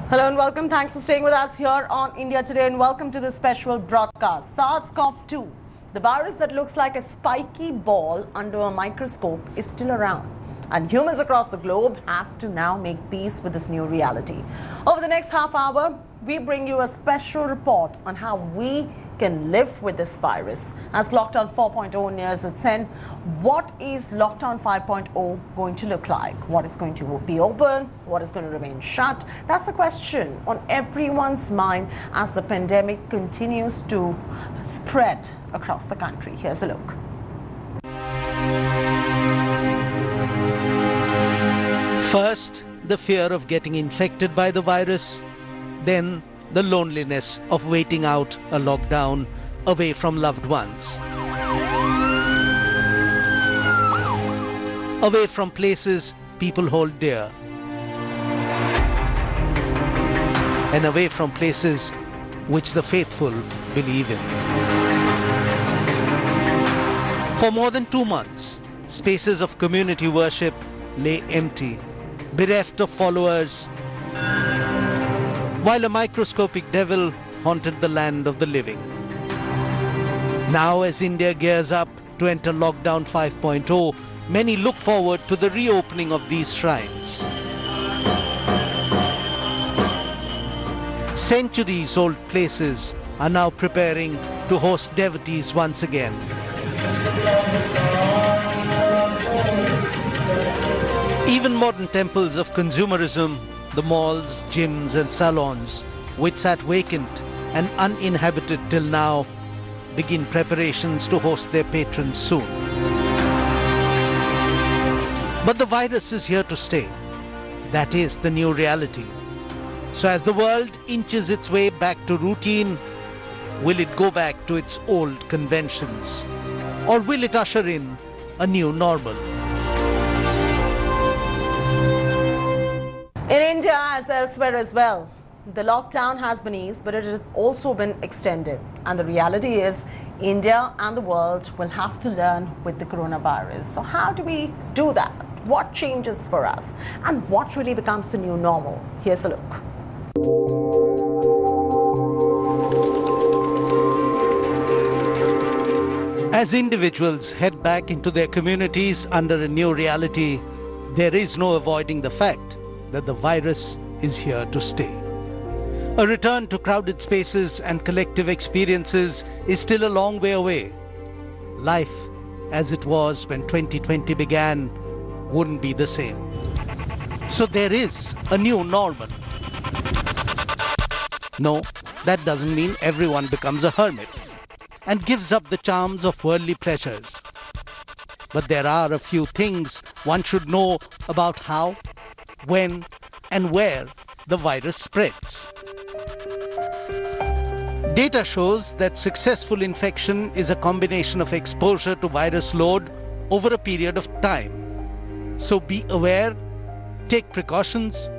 Hello and welcome. Thanks for staying with us here on India Today and welcome to this special broadcast. SARS-CoV-2, the virus that looks like a spiky ball under a microscope, is still around. And humans across the globe have to now make peace with this new reality. Over the next half hour, we bring you a special report on how we can live with this virus. As Lockdown 4.0 nears its end, what is Lockdown 5.0 going to look like? What is going to be open? What is going to remain shut? That's the question on everyone's mind as the pandemic continues to spread across the country. Here's a look. First, the fear of getting infected by the virus, then the loneliness of waiting out a lockdown away from loved ones, away from places people hold dear, and away from places which the faithful believe in. For more than 2 months, spaces of community worship lay empty, bereft of followers, while a microscopic devil haunted the land of the living. Now, as India gears up to enter Lockdown 5.0, many look forward to the reopening of these shrines. Centuries-old places are now preparing to host devotees once again. Even modern temples of consumerism, the malls, gyms and salons, which sat vacant and uninhabited till now, begin preparations to host their patrons soon. But the virus is here to stay. That is the new reality. So as the world inches its way back to routine, will it go back to its old conventions? Or will it usher in a new normal? In India, as elsewhere as well, the lockdown has been eased, but it has also been extended. And the reality is, India and the world will have to learn with the coronavirus. So how do we do that? What changes for us? And what really becomes the new normal? Here's a look. As individuals head back into their communities under a new reality, there is no avoiding the fact that the virus is here to stay. A return to crowded spaces and collective experiences is still a long way away. Life, as it was when 2020 began, wouldn't be the same. So there is a new normal. No, that doesn't mean everyone becomes a hermit and gives up the charms of worldly pleasures. But there are a few things one should know about how, when and where the virus spreads. Data shows that successful infection is a combination of exposure to virus load over a period of time. So be aware, take precautions,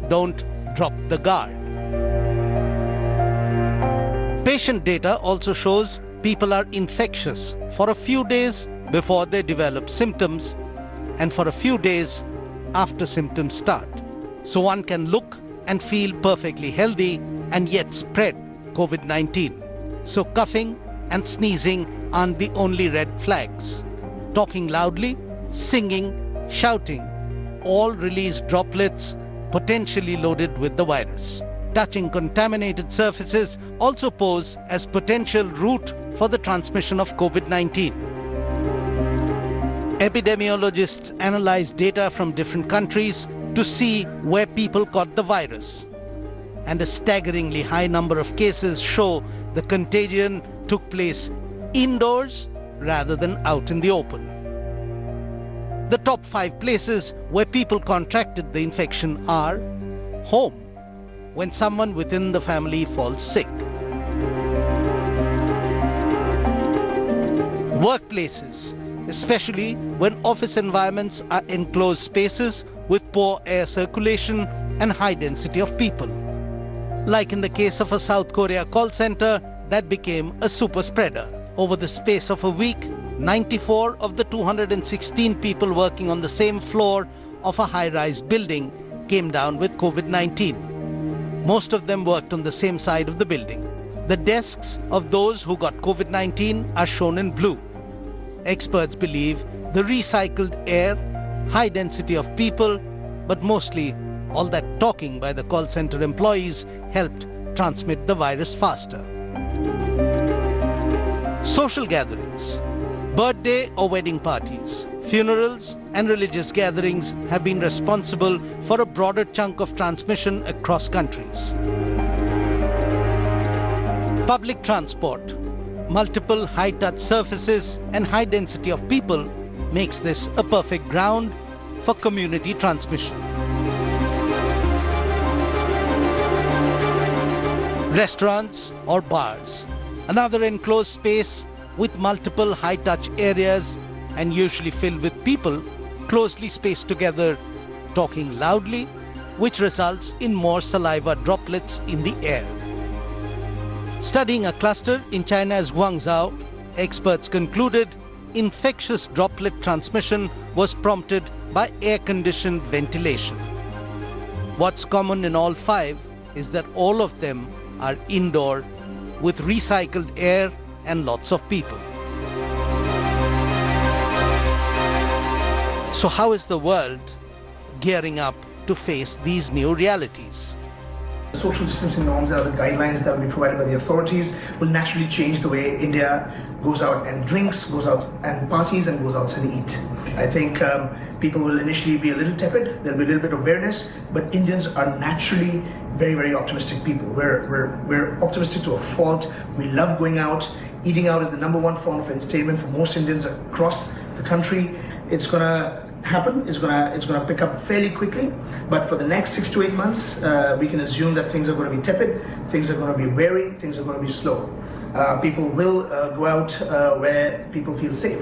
don't drop the guard. Patient data also shows people are infectious for a few days before they develop symptoms and for a few days after symptoms start. So one can look and feel perfectly healthy and yet spread COVID-19. So coughing and sneezing aren't the only red flags. Talking loudly, singing, shouting, all release droplets potentially loaded with the virus. Touching contaminated surfaces also pose as potential route for the transmission of COVID-19. Epidemiologists analyze data from different countries to see where people caught the virus. And a staggeringly high number of cases show the contagion took place indoors rather than out in the open. The top 5 places where people contracted the infection are home, when someone within the family falls sick; workplaces, especially when office environments are enclosed spaces with poor air circulation and high density of people. Like in the case of a South Korea call center that became a super spreader. Over the space of a week, 94 of the 216 people working on the same floor of a high-rise building came down with COVID-19. Most of them worked on the same side of the building. The desks of those who got COVID-19 are shown in blue. Experts believe the recycled air, high density of people, but mostly all that talking by the call center employees helped transmit the virus faster. Social gatherings, birthday or wedding parties, funerals and religious gatherings have been responsible for a broader chunk of transmission across countries. Public transport, multiple high-touch surfaces and high density of people makes this a perfect ground for community transmission. Restaurants or bars, another enclosed space with multiple high-touch areas and usually filled with people closely spaced together, talking loudly, which results in more saliva droplets in the air. Studying a cluster in China's Guangzhou, experts concluded infectious droplet transmission was prompted by air-conditioned ventilation. What's common in all five is that all of them are indoor with recycled air and lots of people. So how is the world gearing up to face these new realities? Social distancing norms are the guidelines that will be provided by the authorities will naturally change the way India goes out and drinks, goes out and parties, and goes outside and eat. I think people will initially be a little tepid, there'll be a little bit of awareness, but Indians are naturally very, very optimistic people. We're optimistic to a fault. We love going out. Eating out is the number one form of entertainment for most Indians across the country. It's gonna happen, it's gonna pick up fairly quickly, but for the next 6 to 8 months we can assume that things are going to be tepid, things are going to be wary, things are going to be slow. People will go out where people feel safe.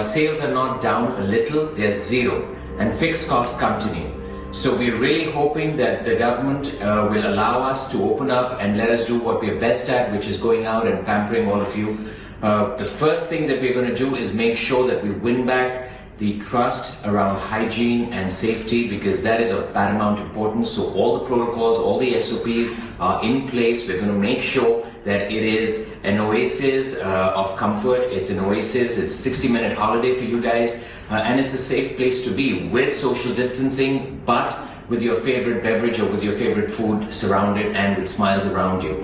Sales are not down a little, they're zero, and fixed costs continue. So we're really hoping that the government will allow us to open up and let us do what we're best at, which is going out and pampering all of you. The first thing that we're going to do is make sure that we win back the trust around hygiene and safety, because that is of paramount importance. So all the protocols, all the SOPs are in place. We're going to make sure that it is an oasis of comfort. It's an oasis. It's a 60-minute holiday for you guys. And it's a safe place to be with social distancing, but with your favorite beverage or with your favorite food surrounded and with smiles around you.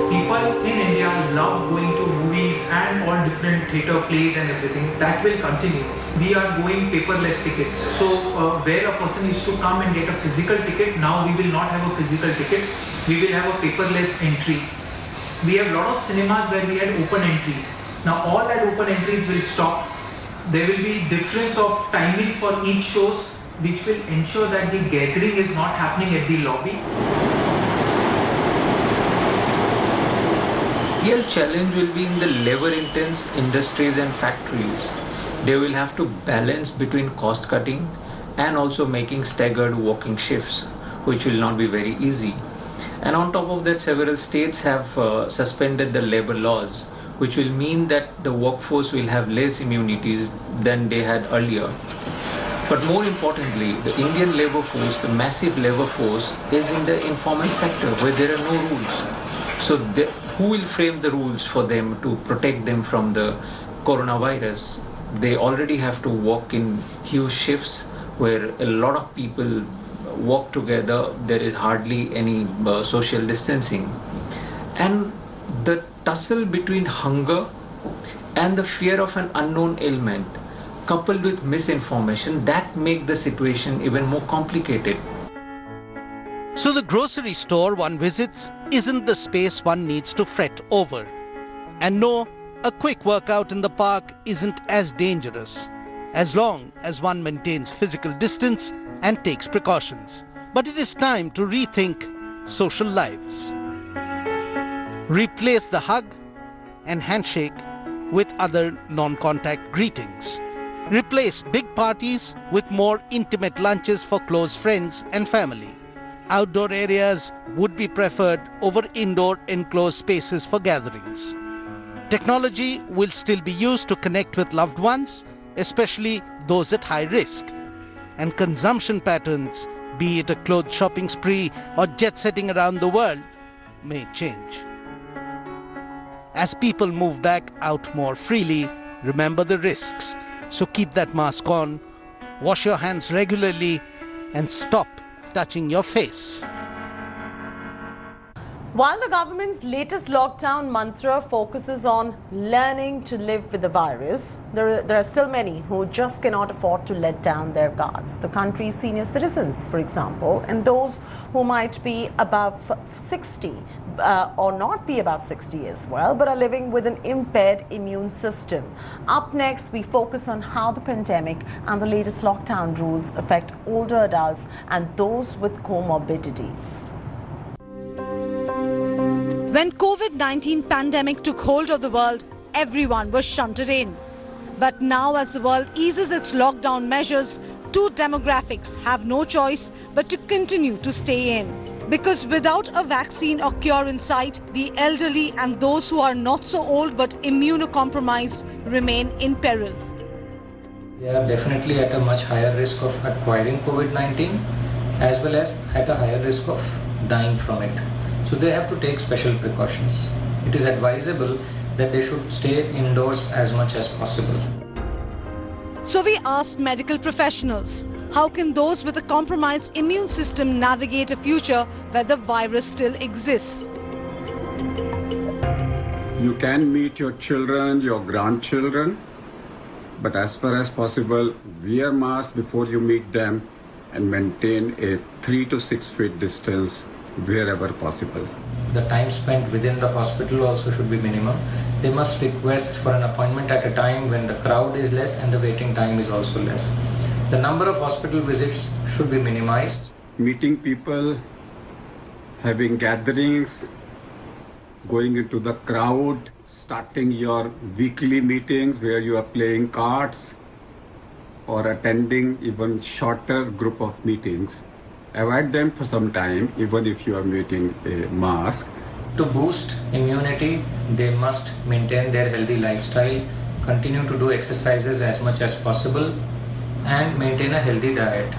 People in India love going to movies and all different theatre plays and everything. That will continue. We are going paperless tickets. So where a person used to come and get a physical ticket, now we will not have a physical ticket. We will have a paperless entry. We have a lot of cinemas where we had open entries. Now all that open entries will stop. There will be difference of timings for each shows, which will ensure that the gathering is not happening at the lobby. Real challenge will be in the labor-intense industries and factories. They will have to balance between cost cutting and also making staggered working shifts, which will not be very easy. And on top of that, several states have suspended the labor laws, which will mean that the workforce will have less immunities than they had earlier. But more importantly, the Indian labor force, the massive labor force, is in the informal sector where there are no rules. So who will frame the rules for them to protect them from the coronavirus? They already have to work in huge shifts where a lot of people work together. There is hardly any social distancing. And the tussle between hunger and the fear of an unknown ailment, coupled with misinformation, that make the situation even more complicated. So the grocery store one visits isn't the space one needs to fret over. And no, a quick workout in the park isn't as dangerous, as long as one maintains physical distance and takes precautions. But it is time to rethink social lives. Replace the hug and handshake with other non-contact greetings. Replace big parties with more intimate lunches for close friends and family. Outdoor areas would be preferred over indoor enclosed spaces for gatherings. Technology will still be used to connect with loved ones, especially those at high risk. And consumption patterns, be it a clothes shopping spree or jet setting around the world, may change. As people move back out more freely, remember the risks. So keep that mask on, wash your hands regularly, and stop touching your face. While the government's latest lockdown mantra focuses on learning to live with the virus, there are still many who just cannot afford to let down their guards. The country's senior citizens, for example, and those who might be above 60 or not be above 60 as well, but are living with an impaired immune system. Up next, we focus on how the pandemic and the latest lockdown rules affect older adults and those with comorbidities. When COVID-19 pandemic took hold of the world, everyone was shunted in. But now as the world eases its lockdown measures, two demographics have no choice but to continue to stay in. Because without a vaccine or cure in sight, the elderly and those who are not so old but immunocompromised remain in peril. They are definitely at a much higher risk of acquiring COVID-19 as well as at a higher risk of dying from it. So they have to take special precautions. It is advisable that they should stay indoors as much as possible. So we asked medical professionals, how can those with a compromised immune system navigate a future where the virus still exists? You can meet your children, your grandchildren, but as far as possible, wear masks before you meet them and maintain a 3 to 6 feet distance wherever possible. The time spent within the hospital also should be minimum. They must request for an appointment at a time when the crowd is less and the waiting time is also less. The number of hospital visits should be minimized. Meeting people, having gatherings, going into the crowd, starting your weekly meetings where you are playing cards or attending even shorter group of meetings. Avoid them for some time, even if you are wearing a mask. To boost immunity, they must maintain their healthy lifestyle, continue to do exercises as much as possible, and maintain a healthy diet.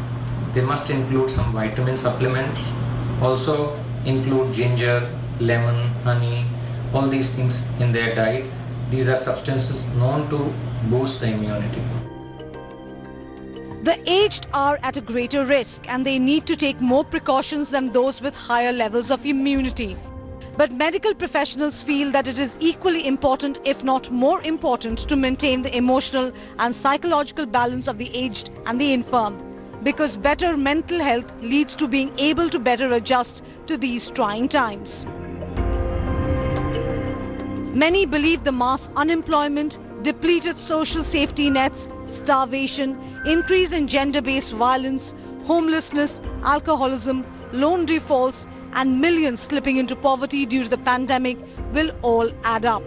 They must include some vitamin supplements, also include ginger, lemon, honey, all these things in their diet. These are substances known to boost the immunity. The aged are at a greater risk and they need to take more precautions than those with higher levels of immunity. But medical professionals feel that it is equally important, if not more important, to maintain the emotional and psychological balance of the aged and the infirm, because better mental health leads to being able to better adjust to these trying times. Many believe the mass unemployment, depleted social safety nets, starvation, increase in gender-based violence, homelessness, alcoholism, loan defaults, and millions slipping into poverty due to the pandemic will all add up.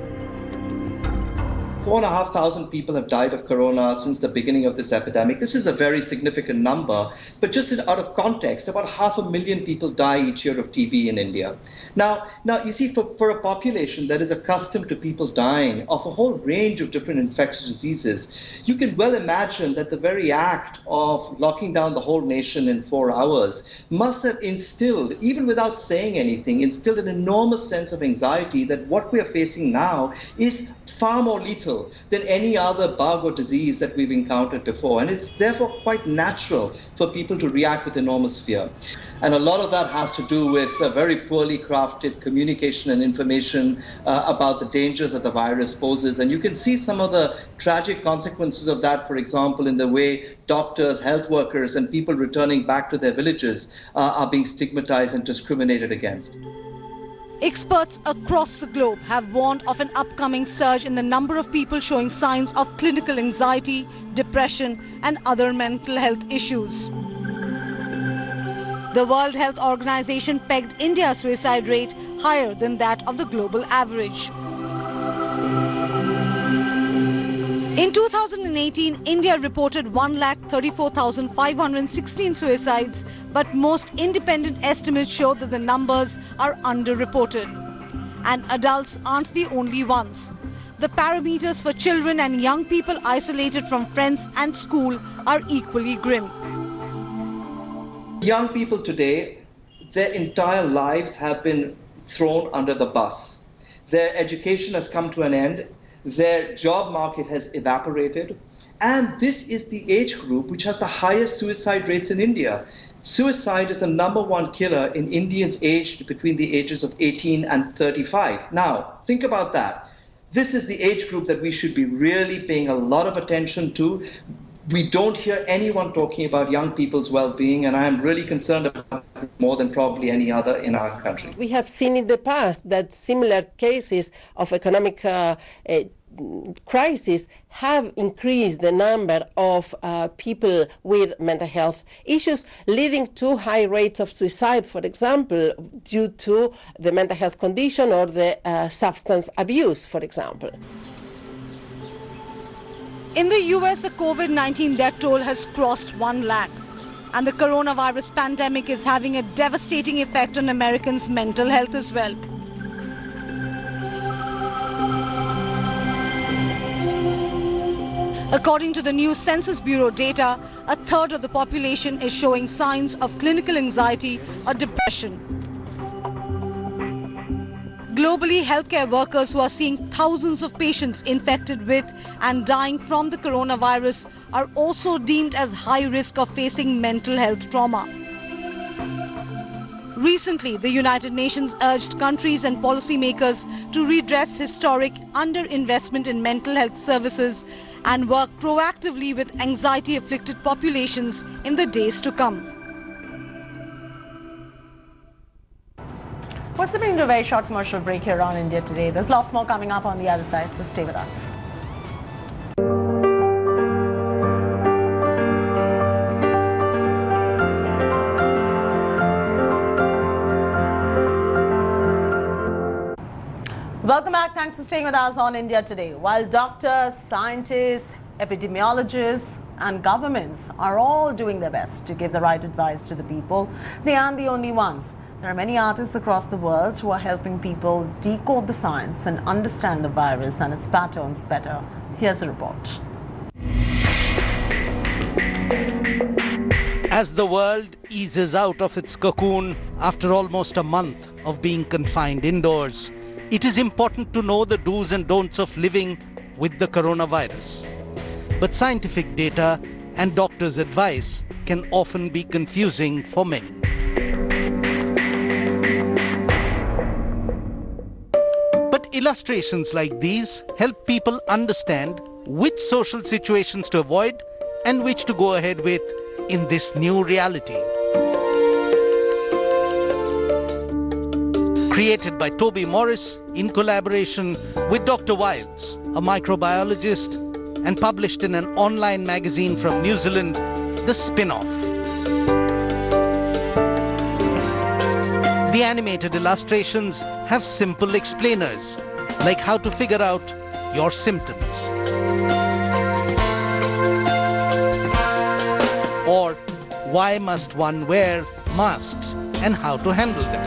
4,500 people have died of corona since the beginning of this epidemic. This is a very significant number, but just out of context, about 500,000 people die each year of TB in India. Now you see, for a population that is accustomed to people dying of a whole range of different infectious diseases, you can well imagine that the very act of locking down the whole nation in 4 hours must have instilled, even without saying anything, instilled an enormous sense of anxiety that what we are facing now is far more lethal than any other bug or disease that we've encountered before. And it's therefore quite natural for people to react with enormous fear. And a lot of that has to do with a very poorly crafted communication and information about the dangers that the virus poses. And you can see some of the tragic consequences of that, for example, in the way doctors, health workers, and people returning back to their villages are being stigmatized and discriminated against. Experts across the globe have warned of an upcoming surge in the number of people showing signs of clinical anxiety, depression, and other mental health issues. The World Health Organization pegged India's suicide rate higher than that of the global average. In 2018, India reported 1,34,516 suicides, but most independent estimates show that the numbers are underreported. And adults aren't the only ones. the parameters for children and young people isolated from friends and school are equally grim. Young people today, their entire lives have been thrown under the bus. Their education has come to an end. Their job market has evaporated. And this is the age group which has the highest suicide rates in India. Suicide is the #1 killer in Indians aged between the ages of 18 and 35. Now, think about that. This is the age group that we should be really paying a lot of attention to. We don't hear anyone talking about young people's well-being, and I am really concerned about it more than probably any other in our country. We have seen in the past that similar cases of economic crisis have increased the number of people with mental health issues, leading to high rates of suicide, for example, due to the mental health condition or the substance abuse, for example. In the US, the COVID-19 death toll has crossed 1 lakh, and the coronavirus pandemic is having a devastating effect on Americans' mental health as well. According to the new Census Bureau data, a third of the population is showing signs of clinical anxiety or depression. Globally, healthcare workers who are seeing thousands of patients infected with and dying from the coronavirus are also deemed as high risk of facing mental health trauma. Recently, the United Nations urged countries and policymakers to redress historic underinvestment in mental health services and work proactively with anxiety-afflicted populations in the days to come. We're stepping into a very short commercial break here on India Today. There's lots more coming up on the other side, so stay with us. Welcome back. Thanks for staying with us on India Today. While doctors, scientists, epidemiologists and governments are all doing their best to give the right advice to the people, they aren't the only ones. There are many artists across the world who are helping people decode the science and understand the virus and its patterns better. Here's a report. As the world eases out of its cocoon after almost a month of being confined indoors, it is important to know the do's and don'ts of living with the coronavirus. But scientific data and doctors' advice can often be confusing for many. But illustrations like these help people understand which social situations to avoid and which to go ahead with in this new reality. Created by Toby Morris in collaboration with Dr. Wiles, a microbiologist, and published in an online magazine from New Zealand, The Spin-Off. The animated illustrations have simple explainers, like how to figure out your symptoms, or why must one wear masks and how to handle them.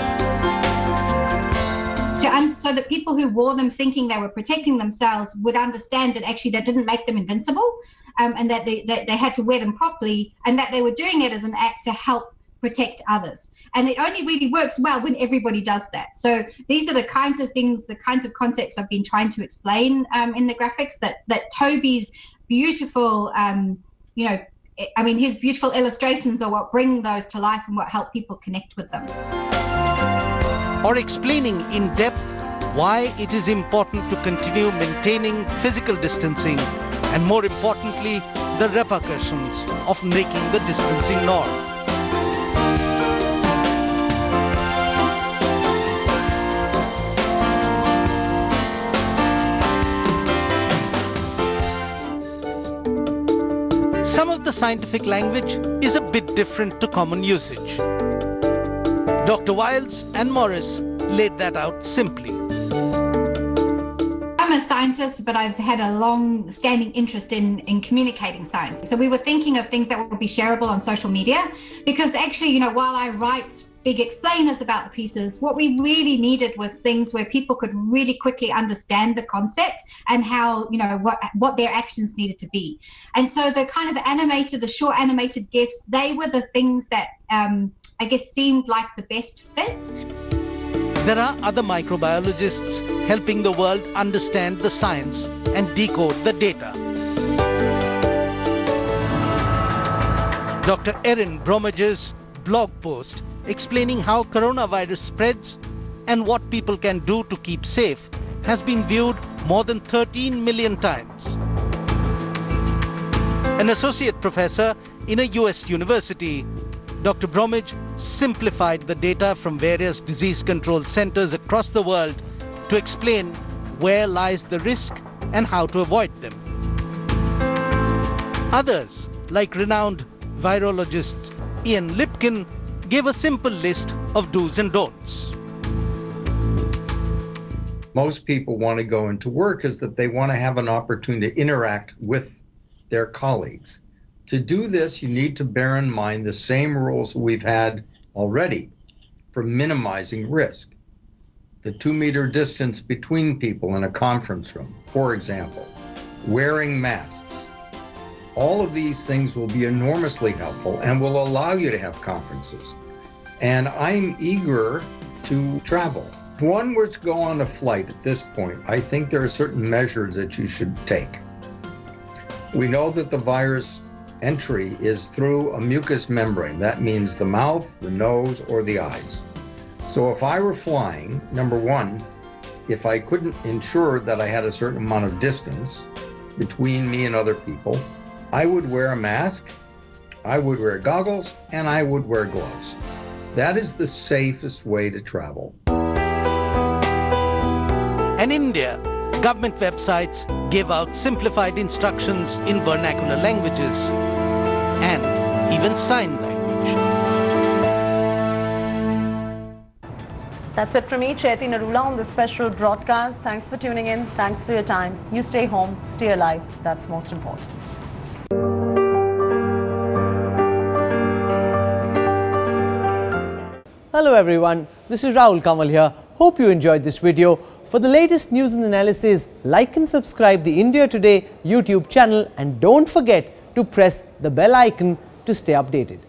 So that people who wore them thinking they were protecting themselves would understand that actually that didn't make them invincible, and that they had to wear them properly, and that they were doing it as an act to help protect others. And it only really works well when everybody does that. So these are the kinds of things, the kinds of concepts I've been trying to explain in the graphics, that Toby's beautiful, his beautiful illustrations are what bring those to life and what help people connect with them. Or explaining in depth why it is important to continue maintaining physical distancing, and more importantly, the repercussions of making the distancing norm. Some of the scientific language is a bit different to common usage. Dr. Wiles and Morris laid that out simply. I'm a scientist, but I've had a long-standing interest in communicating science. So we were thinking of things that would be shareable on social media, because actually, while I write big explainers about the pieces. What we really needed was things where people could really quickly understand the concept and how, you know, what their actions needed to be. And so the kind of the short animated GIFs, they were the things that I guess seemed like the best fit. There are other microbiologists helping the world understand the science and decode the data. Dr. Erin Bromage's blog post explaining how coronavirus spreads and what people can do to keep safe has been viewed more than 13 million times. An associate professor in a US university, Dr. Bromage simplified the data from various disease control centers across the world to explain where lies the risk and how to avoid them. Others, like renowned virologist Ian Lipkin, gave a simple list of do's and don'ts. Most people want to go into work is that they want to have an opportunity to interact with their colleagues. To do this, you need to bear in mind the same rules we've had already for minimizing risk. The 2-meter distance between people in a conference room, for example, wearing masks. All of these things will be enormously helpful and will allow you to have conferences. And I'm eager to travel. If one were to go on a flight at this point, I think there are certain measures that you should take. We know that the virus entry is through a mucous membrane. That means the mouth, the nose, or the eyes. So if I were flying, number one, if I couldn't ensure that I had a certain amount of distance between me and other people, I would wear a mask, I would wear goggles, and I would wear gloves. That is the safest way to travel. And India, government websites gave out simplified instructions in vernacular languages and even sign language. That's it from me, Chaiti Narula, on this special broadcast. Thanks for tuning in. Thanks for your time. You stay home, stay alive. That's most important. Hello everyone, this is Rahul Kamal here. Hope you enjoyed this video. For the latest news and analysis, like and subscribe the India Today YouTube channel and don't forget to press the bell icon to stay updated.